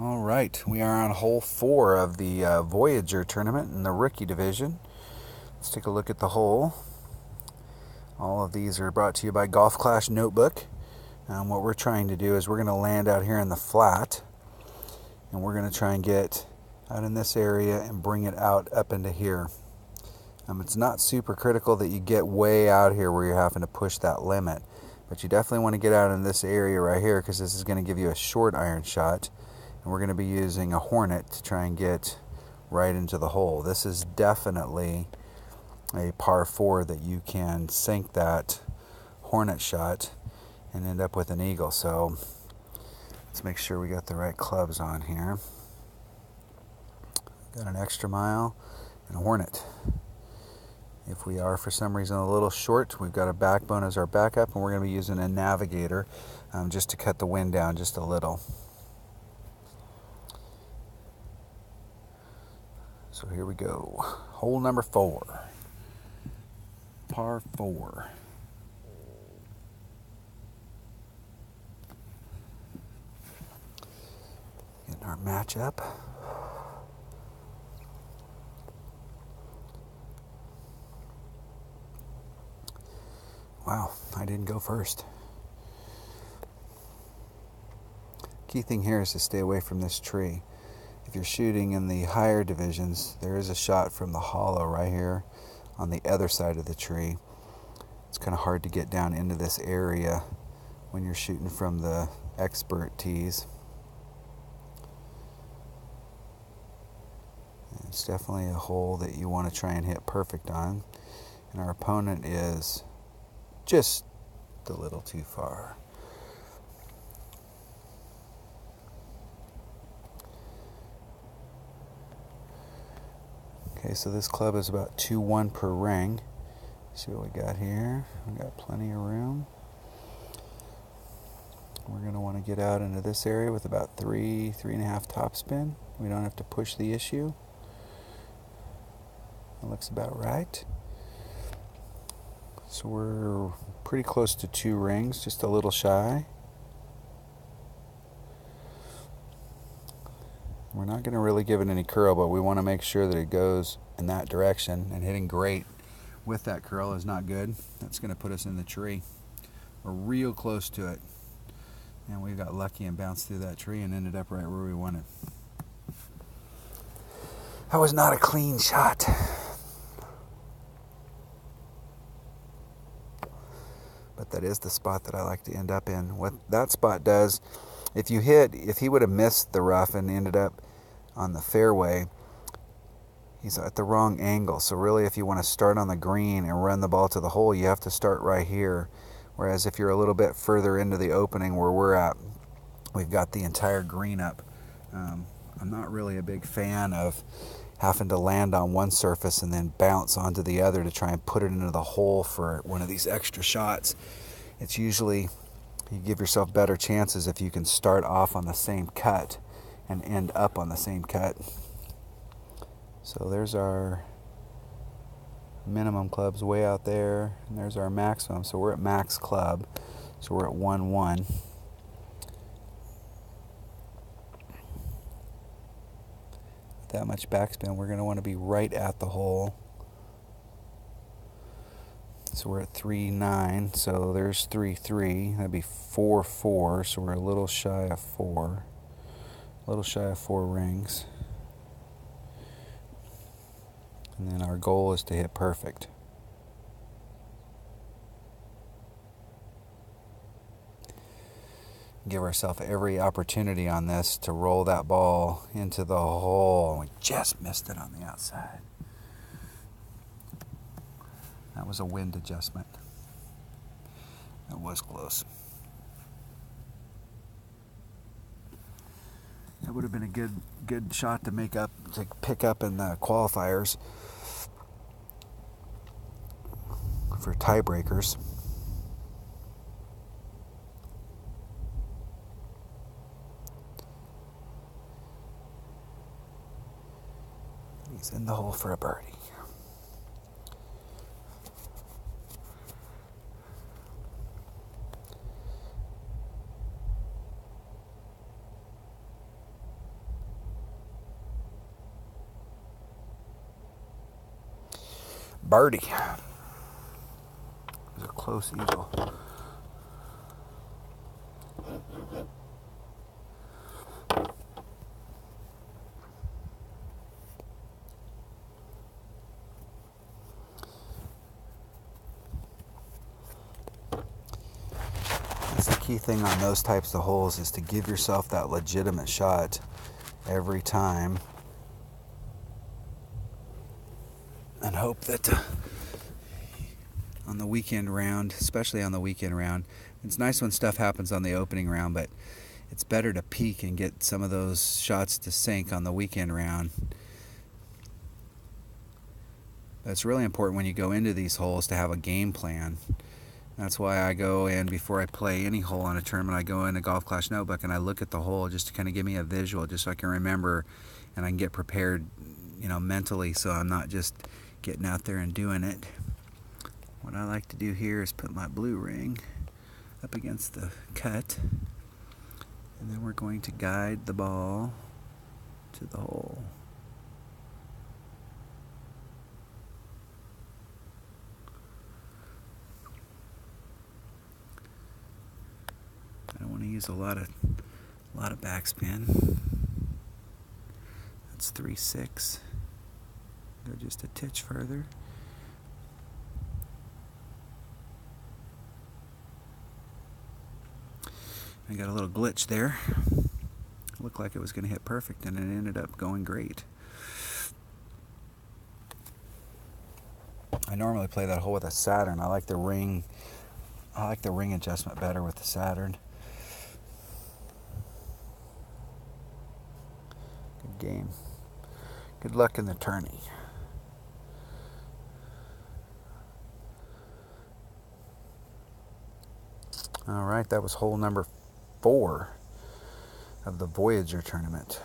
All right, we are on hole 4 of the Voyager tournament in the rookie division. Let's take a look at the hole. All of these are brought to you by Golf Clash Notebook. What we're trying to do is we're going to land out here in the flat, and we're going to try and get out in this area and bring it out up into here. It's not super critical that you get way out here where you're having to push that limit, but you definitely want to get out in this area right here because this is going to give you a short iron shot, and we're going to be using a Hornet to try and get right into the hole. This is definitely a par 4 that you can sink that Hornet shot and end up with an eagle. So let's make sure we got the right clubs on here. Got an extra mile and a Hornet. If we are for some reason a little short, we've got a backbone as our backup, and we're going to be using a navigator just to cut the wind down just a little. So here we go. Hole number 4. Par 4. Getting our match up. Wow, I didn't go first. Key thing here is to stay away from this tree. If you're shooting in the higher divisions, there is a shot from the hollow right here on the other side of the tree. It's kind of hard to get down into this area when you're shooting from the expert tees. It's definitely a hole that you want to try and hit perfect on, and our opponent is just a little too far. Okay, so this club is about 2-1 per ring. Let's see what we got here. We got plenty of room. We're going to want to get out into this area with about 3.5 topspin. We don't have to push the issue. That looks about right. So we're pretty close to 2 rings, just a little shy. We're not going to really give it any curl, but we want to make sure that it goes in that direction, and hitting great with that curl is not good. That's going to put us in the tree. We're real close to it, and we got lucky and bounced through that tree and ended up right where we wanted. That was not a clean shot. But that is the spot that I like to end up in. What that spot does, if he would have missed the rough and ended up on the fairway, he's at the wrong angle. So really, if you want to start on the green and run the ball to the hole, you have to start right here. Whereas if you're a little bit further into the opening where we're at, we've got the entire green up. I'm not really a big fan of having to land on one surface and then bounce onto the other to try and put it into the hole for one of these extra shots. It's usually, you give yourself better chances if you can start off on the same cut and end up on the same cut. So there's our minimum clubs way out there, and there's our maximum. So we're at max club, so we're at 1-1. That much backspin, we're going to want to be right at the hole. So we're at 3-9, so there's 3-3. That'd be 4-4, so we're a little shy of 4. A little shy of 4 rings. And then our goal is to hit perfect. Give ourselves every opportunity on this to roll that ball into the hole. We just missed it on the outside. That was a wind adjustment. That was close. That would have been a good shot to pick up in the qualifiers for tiebreakers. He's in the hole for a birdie. Birdie. It was a close eagle. That's the key thing on those types of holes, is to give yourself that legitimate shot every time and hope that on the weekend round, especially on the weekend round, it's nice when stuff happens on the opening round, but it's better to peek and get some of those shots to sink on the weekend round. But it's really important when you go into these holes to have a game plan. That's why I go in, before I play any hole on a tournament, I go in a Golf Clash notebook and I look at the hole just to kind of give me a visual, just so I can remember and I can get prepared, mentally, so I'm not just getting out there and doing it. What I like to do here is put my blue ring up against the cut, and then we're going to guide the ball to the hole. I don't want to use a lot of backspin. That's 3-6. Go just a titch further. I got a little glitch there. It looked like it was going to hit perfect, and it ended up going great. I normally play that hole with a Saturn. I like the ring adjustment better with the Saturn. Good game. Good luck in the tourney. All right, that was hole number 4 of the Voyager tournament.